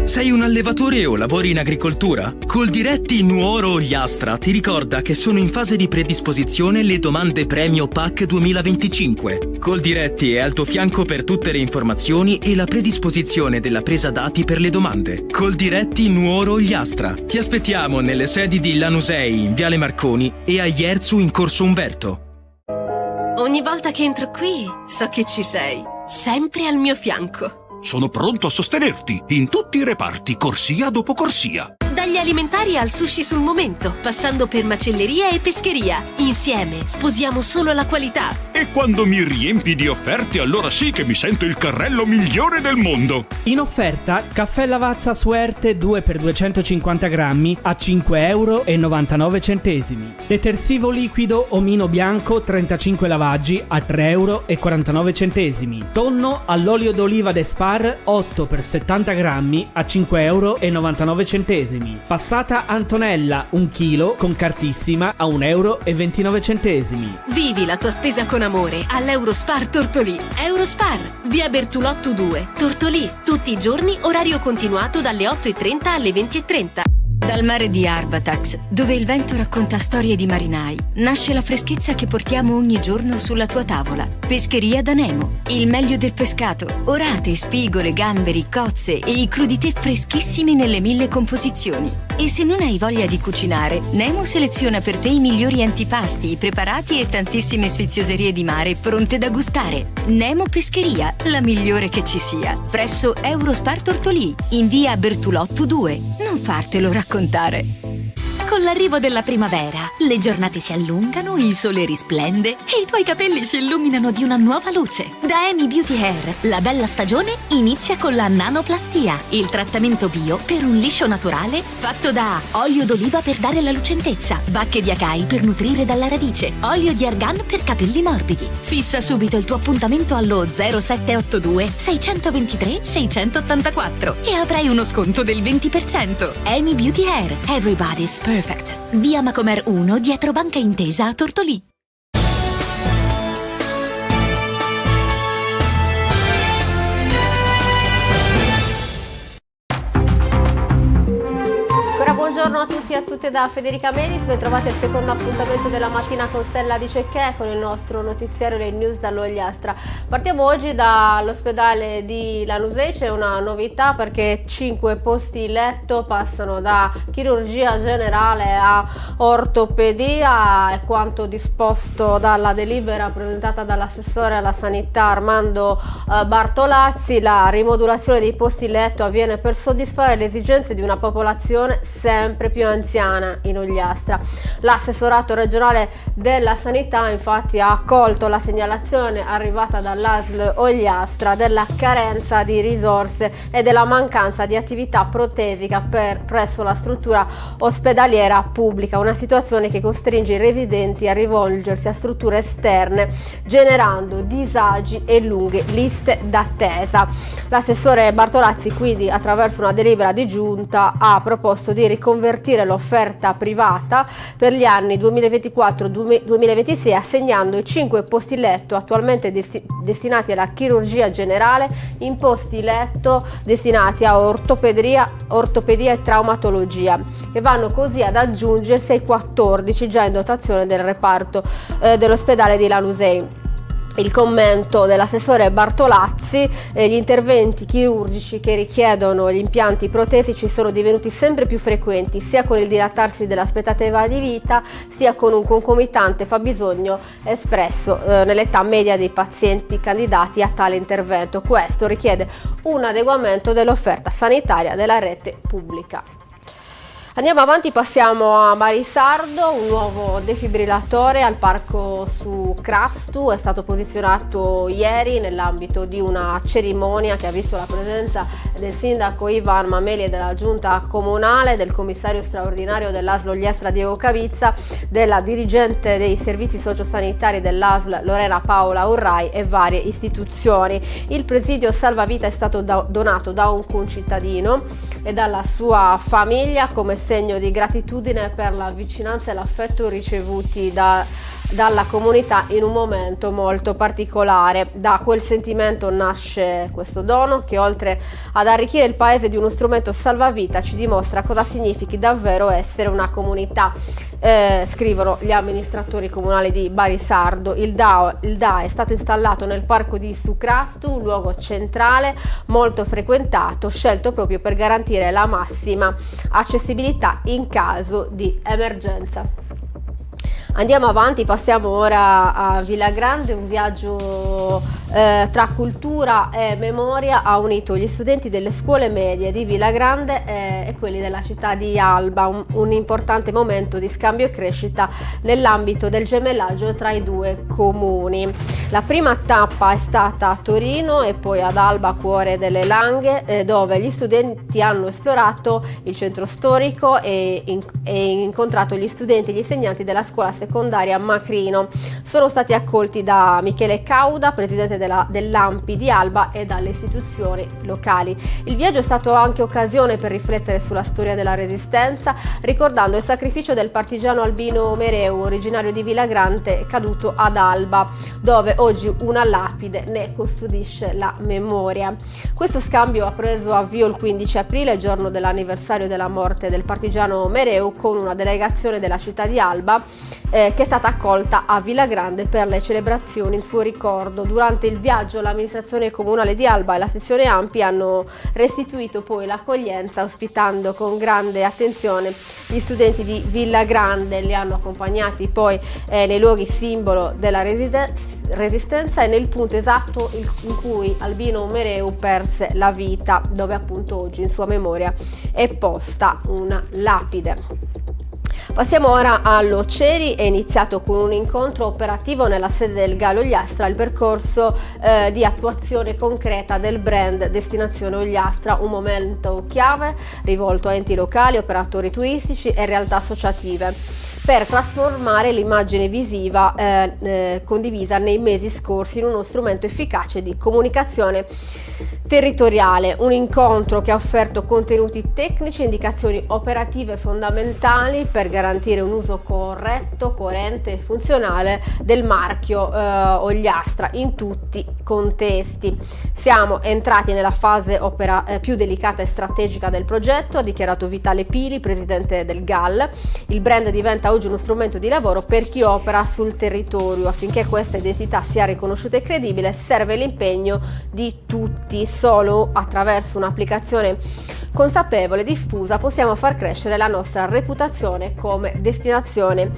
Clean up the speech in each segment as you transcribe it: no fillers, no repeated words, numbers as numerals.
Sei un allevatore o lavori in agricoltura? Coldiretti Nuoro Ogliastra ti ricorda che sono in fase di predisposizione le domande premio PAC 2025. Coldiretti è al tuo fianco per tutte le informazioni e la predisposizione della presa dati per le domande. Coldiretti Nuoro Ogliastra. Ti aspettiamo nelle sedi di Lanusei in Viale Marconi e a Ierzu in Corso Umberto. Ogni volta che entro qui so che ci sei, sempre al mio fianco. Sono pronto a sostenerti in tutti i reparti, corsia dopo corsia. Dagli alimentari al sushi sul momento, passando per macelleria e pescheria. Insieme sposiamo solo la qualità. E quando mi riempi di offerte, allora sì che mi sento il carrello migliore del mondo. In offerta, caffè Lavazza Suerte 2x250 grammi a 5,99 €. Detersivo liquido Omino Bianco 35 lavaggi a 3,49 €. Tonno all'olio d'oliva Despar 8x70 grammi a 5,99 €. Passata Antonella 1 chilo con cartissima a 1,29 €. Vivi la tua spesa con amore all'Eurospar Tortolì. Eurospar, via Bertolotto 2, Tortolì. Tutti i giorni, orario continuato dalle 8:30 alle 20:30. Dal mare di Arbatax, dove il vento racconta storie di marinai, nasce la freschezza che portiamo ogni giorno sulla tua tavola. Pescheria da Nemo. Il meglio del pescato. Orate, spigole, gamberi, cozze e i crudité freschissimi nelle 1000 composizioni. E se non hai voglia di cucinare, Nemo seleziona per te i migliori antipasti, preparati e tantissime sfizioserie di mare pronte da gustare. Nemo Pescheria, la migliore che ci sia. Presso Eurospar Tortolì, in via Bertolotto 2. Non fartelo raccontare. Con l'arrivo della primavera, le giornate si allungano, il sole risplende e i tuoi capelli si illuminano di una nuova luce. Da Amy Beauty Hair, la bella stagione inizia con la nanoplastia, il trattamento bio per un liscio naturale fatto da olio d'oliva per dare la lucentezza, bacche di acai per nutrire dalla radice, olio di argan per capelli morbidi. Fissa subito il tuo appuntamento allo 0782 623 684 e avrai uno sconto del 20%. Amy Beauty Hair, everybody's perfect. Via Macomer 1, dietro Banca Intesa a Tortolì. Buongiorno a tutti e a tutte da Federica Melis, ben trovate il secondo appuntamento della mattina con Stella di Cecchè con il nostro notiziario dei news dall'Ogliastra. Partiamo oggi dall'ospedale di Lanusei, c'è una novità perché 5 posti letto passano da chirurgia generale a ortopedia, è quanto disposto dalla delibera presentata dall'assessore alla sanità Armando Bartolazzi. La rimodulazione dei posti letto avviene per soddisfare le esigenze di una popolazione sempre più anziana in Ogliastra. L'assessorato regionale della sanità infatti ha accolto la segnalazione arrivata dall'ASL Ogliastra della carenza di risorse e della mancanza di attività protesica presso la struttura ospedaliera pubblica, una situazione che costringe i residenti a rivolgersi a strutture esterne generando disagi e lunghe liste d'attesa. L'assessore Bartolazzi quindi attraverso una delibera di giunta ha proposto di riconvertire l'offerta privata per gli anni 2024-2026 assegnando i 5 posti letto attualmente destinati alla chirurgia generale in posti letto destinati a ortopedia e traumatologia, che vanno così ad aggiungersi ai 14 già in dotazione del reparto dell'ospedale di Lanusei. Il commento dell'assessore Bartolazzi: gli interventi chirurgici che richiedono gli impianti protesici sono divenuti sempre più frequenti, sia con il dilatarsi dell'aspettativa di vita, sia con un concomitante fabbisogno espresso nell'età media dei pazienti candidati a tale intervento. Questo richiede un adeguamento dell'offerta sanitaria della rete pubblica. Andiamo avanti, passiamo a Marisardo. Un nuovo defibrillatore al parco su Crastu è stato posizionato ieri nell'ambito di una cerimonia che ha visto la presenza del sindaco Ivan Mameli e della giunta comunale, del commissario straordinario dell'ASL Ogliastra Diego Cavizza, della dirigente dei servizi sociosanitari dell'ASL Lorena Paola Urrai e varie istituzioni. Il presidio salvavita è stato donato da un concittadino e dalla sua famiglia come segno di gratitudine per la vicinanza e l'affetto ricevuti dalla comunità in un momento molto particolare. Da quel sentimento nasce questo dono che, oltre ad arricchire il paese di uno strumento salvavita, ci dimostra cosa significhi davvero essere una comunità. Scrivono gli amministratori comunali di Barisardo. Il DA è stato installato nel parco di Sucrastu, un luogo centrale molto frequentato, scelto proprio per garantire la massima accessibilità in caso di emergenza. Andiamo avanti, passiamo ora a Villa Grande. Un viaggio tra cultura e memoria ha unito gli studenti delle scuole medie di Villa Grande e quelli della città di Alba, un importante momento di scambio e crescita nell'ambito del gemellaggio tra i due comuni. La prima tappa è stata a Torino e poi ad Alba, cuore delle Langhe, dove gli studenti hanno esplorato il centro storico e incontrato gli studenti e gli insegnanti della scuola secondaria Macrino. Sono stati accolti da Michele Cauda, presidente dell'AMPI di Alba, e dalle istituzioni locali. Il viaggio è stato anche occasione per riflettere sulla storia della Resistenza, ricordando il sacrificio del partigiano Albino Mereu, originario di Villa Grande, caduto ad Alba, dove oggi una lapide ne custodisce la memoria. Questo scambio ha preso avvio il 15 aprile, giorno dell'anniversario della morte del partigiano Mereu, con una delegazione della città di Alba che è stata accolta a Villa Grande per le celebrazioni in suo ricordo. Durante il viaggio l'amministrazione comunale di Alba e la sezione AMPI hanno restituito poi l'accoglienza, ospitando con grande attenzione gli studenti di Villa Grande. Li hanno accompagnati poi nei luoghi simbolo della Resistenza e nel punto esatto in cui Albino Mereu perse la vita, dove appunto oggi in sua memoria è posta una lapide. Passiamo ora all'Oceri. È iniziato con un incontro operativo nella sede del GAL Ogliastra il percorso di attuazione concreta del brand Destinazione Ogliastra, un momento chiave rivolto a enti locali, operatori turistici e realtà associative, per trasformare l'immagine visiva condivisa nei mesi scorsi in uno strumento efficace di comunicazione territoriale. Un incontro che ha offerto contenuti tecnici e indicazioni operative fondamentali per garantire un uso corretto, coerente e funzionale del marchio Ogliastra in tutti i contesti. Siamo entrati nella fase più delicata e strategica del progetto, ha dichiarato Vitale Pili, presidente del GAL. Il brand diventa oggi uno strumento di lavoro per chi opera sul territorio. Affinché questa identità sia riconosciuta e credibile, serve l'impegno di tutti. Solo attraverso un'applicazione consapevole e diffusa possiamo far crescere la nostra reputazione come destinazione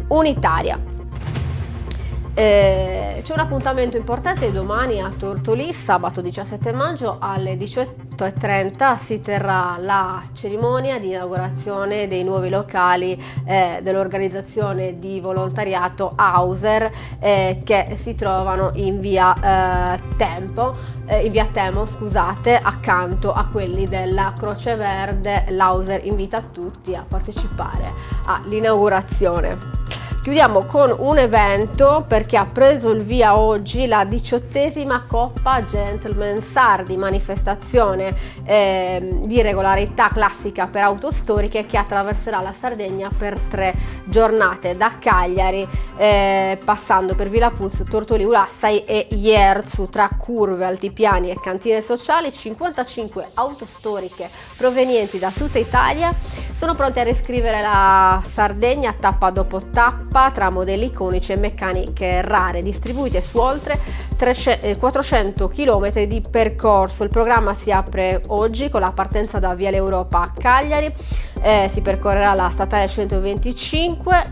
unitaria. C'è un appuntamento importante domani a Tortolì, sabato 17 maggio alle 18:30 si terrà la cerimonia di inaugurazione dei nuovi locali dell'organizzazione di volontariato Auser che si trovano in via Temo, accanto a quelli della Croce Verde. L'Auser invita tutti a partecipare all'inaugurazione. Chiudiamo con un evento perché ha preso il via oggi la 18ª Coppa Gentleman Sardi, manifestazione di regolarità classica per auto storiche che attraverserà la Sardegna per 3 giornate, da Cagliari passando per Villa Puzzo, Tortolì, Ulassai e Ierzu. Tra curve, altipiani e cantine sociali, 55 auto storiche provenienti da tutta Italia sono pronte a riscrivere la Sardegna tappa dopo tappa, tra modelli iconici e meccaniche rare, distribuite su oltre 400 km di percorso. Il programma si apre oggi con la partenza da Viale Europa a Cagliari, si percorrerà la statale 125,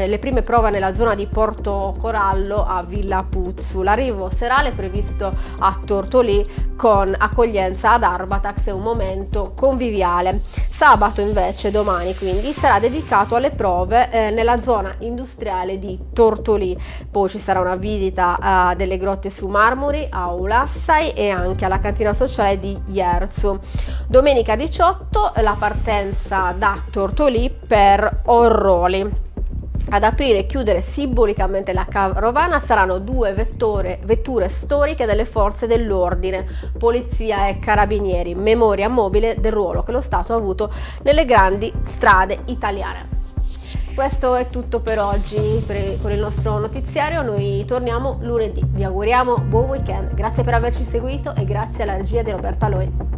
le prime prove nella zona di Porto Corallo a Villa Puzzu. L'arrivo serale è previsto a Tortolì con accoglienza ad Arbatax e un momento conviviale. Sabato invece, domani quindi, sarà dedicato alle prove nella zona industriale di Tortolì. Poi ci sarà una visita delle grotte su Marmori a Ulassai e anche alla cantina sociale di Ierzu. Domenica 18 la partenza da Tortolì per Orroli. Ad aprire e chiudere simbolicamente la carovana saranno 2 vetture storiche delle forze dell'ordine, polizia e carabinieri, memoria mobile del ruolo che lo Stato ha avuto nelle grandi strade italiane. questo è tutto per oggi con il nostro notiziario. Noi torniamo lunedì. Vi auguriamo buon weekend. Grazie per averci seguito e grazie alla regia di Roberto Aloi.